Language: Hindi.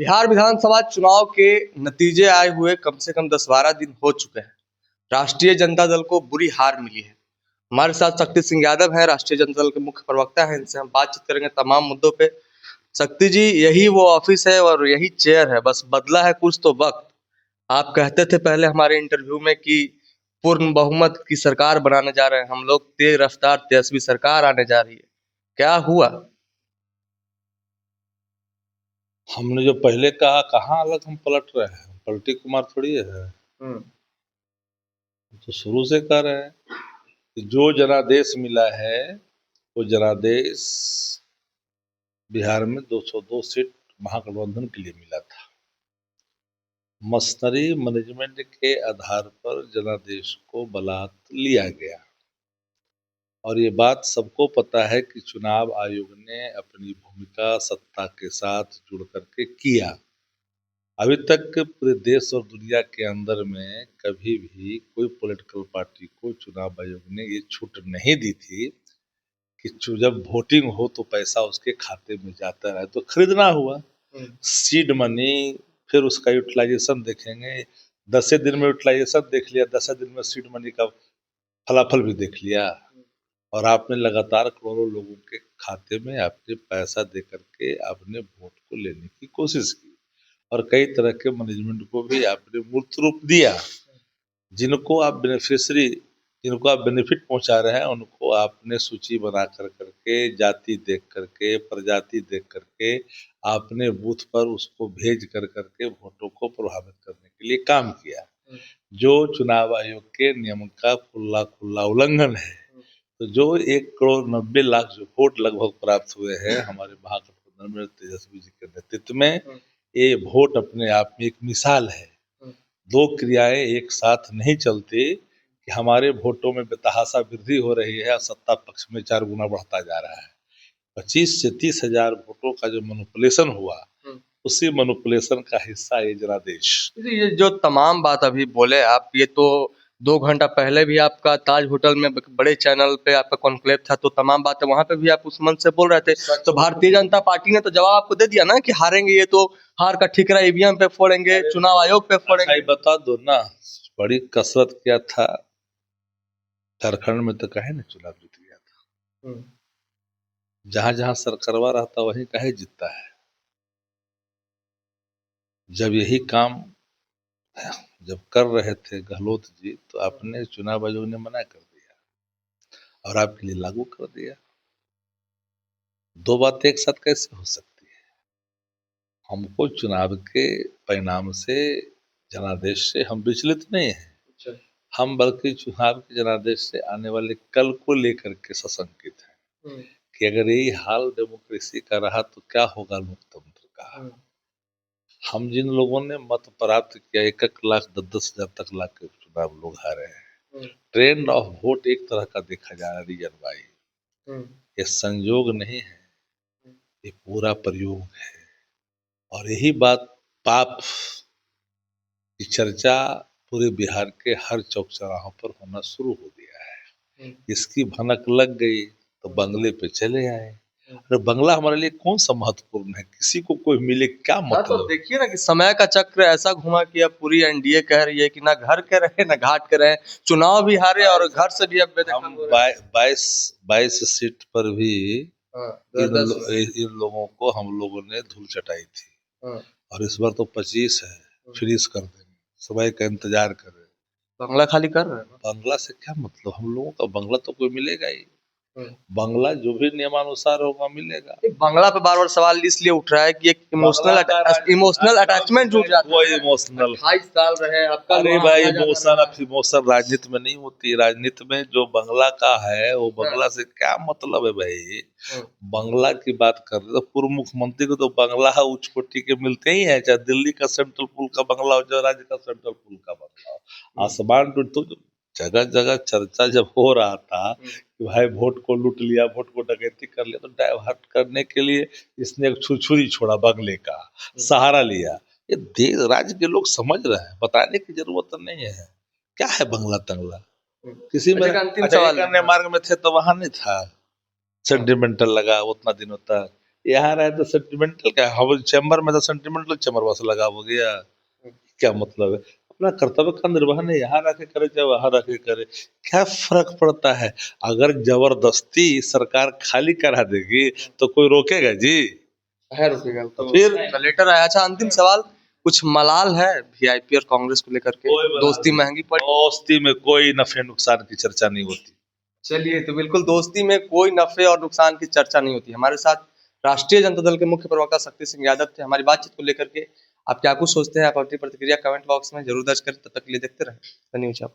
बिहार विधानसभा चुनाव के नतीजे आए हुए कम से कम 10-12 दिन हो चुके हैं। राष्ट्रीय जनता दल को बुरी हार मिली है। हमारे साथ शक्ति सिंह यादव हैं, राष्ट्रीय जनता दल के मुख्य प्रवक्ता हैं। इनसे हम बातचीत करेंगे तमाम मुद्दों पे। शक्ति जी, यही वो ऑफिस है और यही चेयर है, बस बदला है कुछ तो वक्त। आप कहते थे पहले हमारे इंटरव्यू में कि पूर्ण बहुमत की सरकार बनाने जा रहे हैं हम लोग, तेज रफ्तार तेजस्वी सरकार आने जा रही है। क्या हुआ? हमने जो पहले कहा कहाँ अलग हम पलट रहे हैं, पलटी कुमार थोड़ी है। तो शुरू से कह रहे हैं कि जो जनादेश मिला है वो जनादेश बिहार में 202 सीट महागठबंधन के लिए मिला था। मसनरी मैनेजमेंट के आधार पर जनादेश को बलात् लिया गया और ये बात सबको पता है कि चुनाव आयोग ने अपनी भूमिका सत्ता के साथ जुड़ करके किया। अभी तक पूरे देश और दुनिया के अंदर में कभी भी कोई पॉलिटिकल पार्टी को चुनाव आयोग ने ये छूट नहीं दी थी कि जब वोटिंग हो तो पैसा उसके खाते में जाता रहे। तो खरीदना हुआ सीड मनी, फिर उसका यूटिलाइजेशन देखेंगे। 10 दिन में यूटिलाइजेशन देख लिया, 10 दिन में सीड मनी का फलाफल भी देख लिया और आपने लगातार करोड़ों लोगों के खाते में आपने पैसा दे करके आपने वोट को लेने की कोशिश की और कई तरह के मैनेजमेंट को भी आपने मूर्त रूप दिया। जिनको आप बेनिफिशियरी, जिनको आप बेनिफिट पहुंचा रहे हैं, उनको आपने सूची बना कर करके, जाति देख करके, प्रजाति देख करके आपने बूथ पर उसको भेज कर करके वोटों को प्रभावित करने के लिए काम किया, जो चुनाव आयोग के नियम का खुला खुला उल्लंघन है। तो जो 1,90,00,000 जो वोट लगभग प्राप्त हुए हैं हमारे महागठबंधन में तेजस्वी जी के नेतृत्व में, ये वोट अपने आप में एक मिसाल है। दो क्रियाएं एक साथ नहीं चलती कि हमारे वोटों में बेतहाशा वृद्धि हो रही है और सत्ता पक्ष में 4 गुना बढ़ता जा रहा है। 25 से 30 हजार वोटों का जो मैनिपुलेशन हुआ, उसी मैनिपुलेशन का हिस्सा ये जनादेश। ये जो तमाम बात अभी बोले आप, ये तो 2 घंटा पहले भी आपका ताज होटल में बड़े चैनल पे आपका कॉन्क्लेव था, तो तमाम बातें वहां पे भी आप उस मन से बोल रहे थे। तो भारतीय जनता पार्टी ने तो जवाब आपको दे दिया ना कि हारेंगे, ये तो हार का ठिकरा ईवीएम पे फोड़ेंगे, चुनाव आयोग पे फोड़ेंगे। अच्छा, बता दो ना, बड़ी कसरत क्या था। झारखंड में तो कहे ना चुनाव जीत गया था। जहां जहां सरकारवा रहता वहीं कहे जीतता है। जब यही काम जब कर रहे थे गहलोत जी, तो आपने चुनाव आयोग ने मना कर दिया और आपके लिए लागू कर दिया। दो बातें एक साथ कैसे हो सकती है? हमको चुनाव के परिणाम से, जनादेश से हम विचलित नहीं हैं। अच्छा। हम बल्कि चुनाव के जनादेश से आने वाले कल को लेकर के सशंकित हैं कि अगर यही हाल डेमोक्रेसी का रहा तो क्या होगा लोकतंत्र का। हम जिन लोगों ने मत प्राप्त किया, 1-1 लाख 10-10 हजार तक लाख के चुनाव लोग हारे हैं। ट्रेंड ऑफ वोट एक तरह का देखा जा रहा है रीजन वाइज। ये संयोग नहीं है, ये पूरा प्रयोग है। और यही बात पाप की चर्चा पूरे बिहार के हर चौक चौराहों पर होना शुरू हो गया है। इसकी भनक लग गई तो बंगले पे चले आए। अरे बंगला हमारे लिए कौन सा महत्वपूर्ण है? किसी को कोई मिले क्या मतलब? तो देखिए ना कि समय का चक्र ऐसा घुमा कि अब पूरी एनडीए कह रही है कि ना घर के रहे ना घाट के रहे, चुनाव भी हारे और घर से भी अब हम 22 सीट पर भी इन लोगों को हम लोगों ने धूल चटाई थी। और इस बार तो 25 है, फिनिश कर देंगे। समय का इंतजार कर रहे हैं। बंगला खाली कर रहे हैं। बंगला से क्या मतलब? हम लोगों का बंगला तो कोई मिलेगा ही। बंगला जो भी नियमानुसार होगा मिलेगा। बंगला पे बार बार सवाल इसलिए उठ रहा है कि एक इमोशनल अटैचमेंट जुड़ जाता है। वो इमोशनल 28 साल रहे आपका। अरे भाई, इमोशन राजनीति में नहीं होती। राजनीति में जो बंगला का है वो बंगला से क्या मतलब है भाई? बंगला की बात कर रहे तो पूर्व मुख्यमंत्री को तो बंगला है उच्च कोटि के मिलते ही है, चाहे दिल्ली का सेंट्रल पुल का बंगला हो, चाहे राज्य का सेंट्रल पुल का बंगला हो। आसमान तो जगह जगह चर्चा जब हो रहा था कि भाई वोट को लूट लिया, वोट को डकैती कर लिया, तो डाइवर्ट करने के लिए इसने एक छुरछुरी छोड़ा, बंगले का सहारा लिया। ये देश राज्य के लोग समझ रहे हैं, बताने की जरूरत नहीं है क्या है बंगला तंगला। किसी में अंतिम सवाल करने मार्ग में थे तो वहां नहीं था सेंटिमेंटल लगा उतना दिनों तक यहाँ रहे तो सेंटिमेंटल क्या, हम चैम्बर में तो सेंटिमेंटल चैम्बर बस लगा हो गया, क्या मतलब है? अपना कर्तव्य का निर्वहन यहाँ रह के करे चाहे वहां रह के करे, क्या फर्क पड़ता है? अगर जबरदस्ती सरकार खाली करा देगी तो कोई रोकेगा जी? है रुकेगा तो फिर लेटर आया। अच्छा, अंतिम सवाल, कुछ मलाल है वीआईपी और कांग्रेस को लेकर के? कोई बता दोस्ती नहीं। महंगी पड़ी? दोस्ती में कोई नफे नुकसान की चर्चा नहीं होती। चलिए, तो बिल्कुल दोस्ती में कोई नफे और नुकसान की चर्चा नहीं होती। हमारे साथ राष्ट्रीय जनता दल के मुख्य प्रवक्ता शक्ति सिंह यादव थे। हमारी बातचीत को लेकर के आप क्या कुछ सोचते हैं? आप अपनी प्रतिक्रिया कमेंट बॉक्स में जरूर दर्ज करें। तब तक के लिए देखते रहें द न्यूज आप।